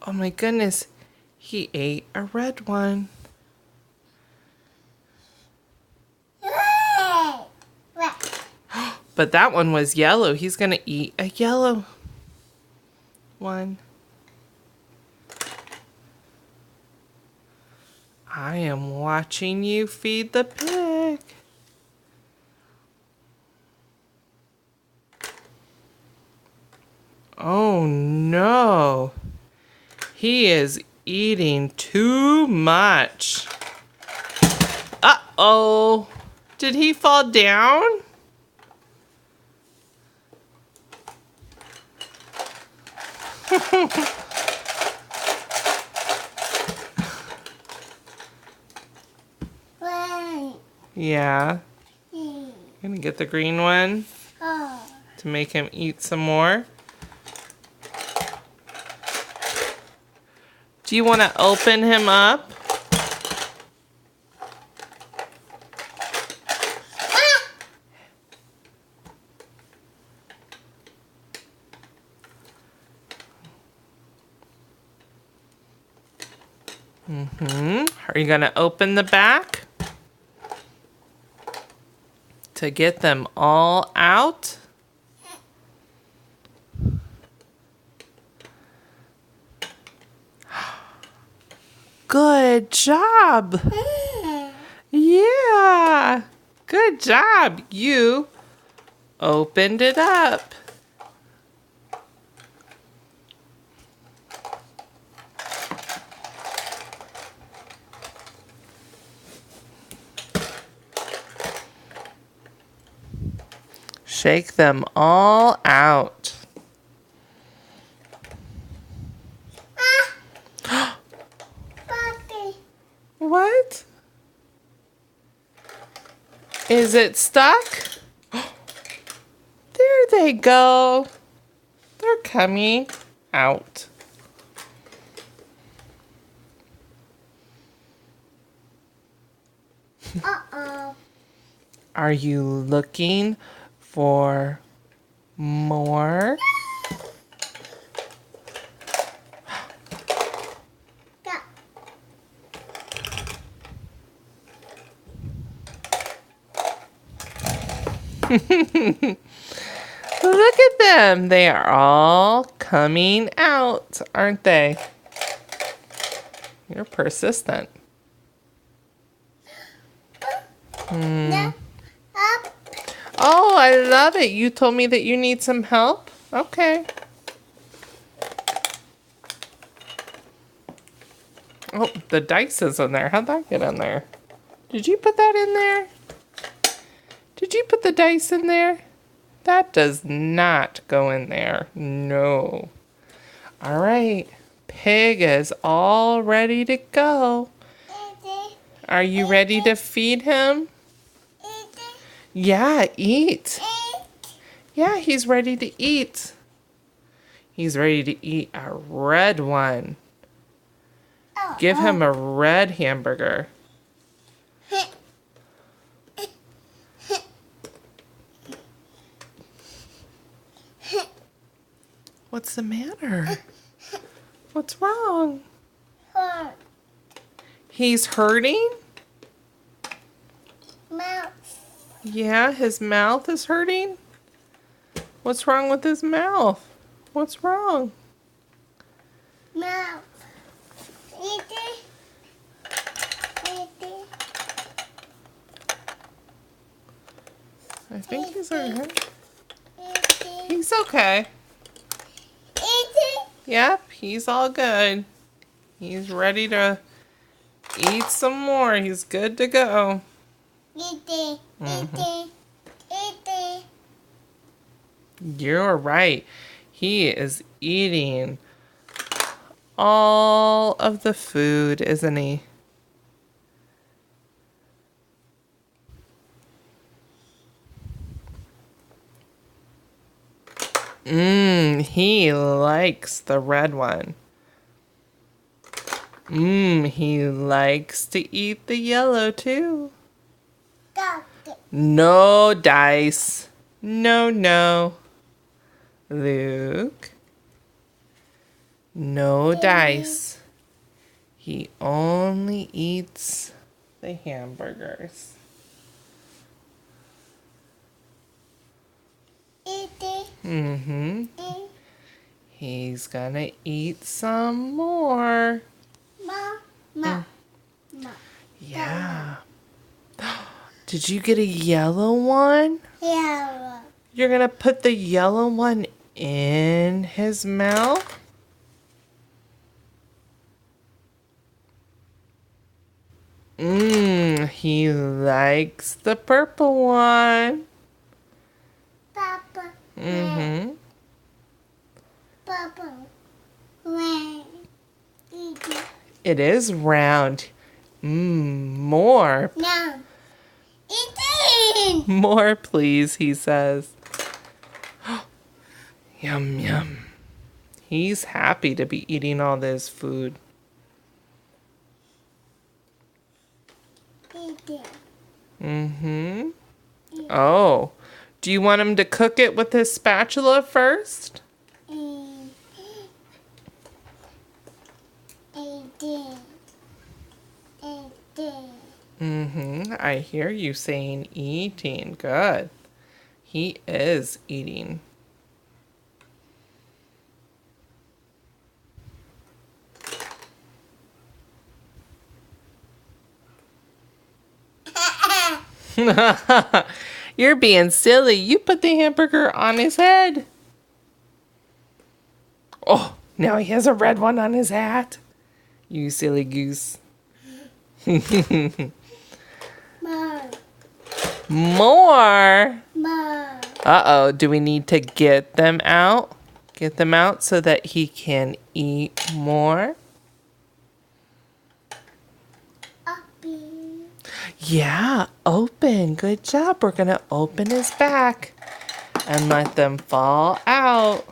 Oh my goodness. He ate a red one. But that one was yellow. He's going to eat a yellow one. I am watching you feed the pig. Oh no. He is eating too much. Uh-oh. Did he fall down? Yeah. Gonna get the green one to make him eat some more. Do you want to open him up? Are you gonna open the back to get them all out? Good job. Yeah. Good job. You opened it up. Shake them all out. What? Is it stuck? There they go. They're coming out. Uh-oh. Are you looking for more? Look at them. They are all coming out, aren't they? You're persistent. Oh, I love it. You told me that you need some help? Okay. Oh, the dice is in there. How'd that get in there? Did you put that in there? Did you put the dice in there? That does not go in there. No. All right. Pig is all ready to go. Are you ready to feed him? Yeah, eat. Yeah, he's ready to eat. He's ready to eat a red one. Give him a red hamburger. What's the matter? What's wrong? He's hurting? Yeah, his mouth is hurting? What's wrong with his mouth? What's wrong? I think he's alright. He's okay. Yep, he's all good. He's ready to eat some more. He's good to go. You're right. He is eating all of the food, isn't he? He likes the red one. He likes to eat the yellow too. No dice. No, no. Luke. No dice. He only eats the hamburgers. Mm-hmm. He's gonna eat some more. Yeah. Did you get a yellow one? Yellow. You're gonna put the yellow one in his mouth? He likes the purple one. Papa. Mm-hmm. Papa. When. It is round. More. No. Eating. More, please, he says. Yum, yum. He's happy to be eating all this food. Eating. Mm-hmm. Oh, do you want him to cook it with his spatula first? Eating. Mm-hmm. I hear you saying eating. Good. He is eating. You're being silly. You put the hamburger on his head. Oh, now he has a red one on his hat. You silly goose. More. More? More. Uh-oh, do we need to get them out? Get them out so that he can eat more? Open. Yeah, open. Good job. We're going to open his back and let them fall out.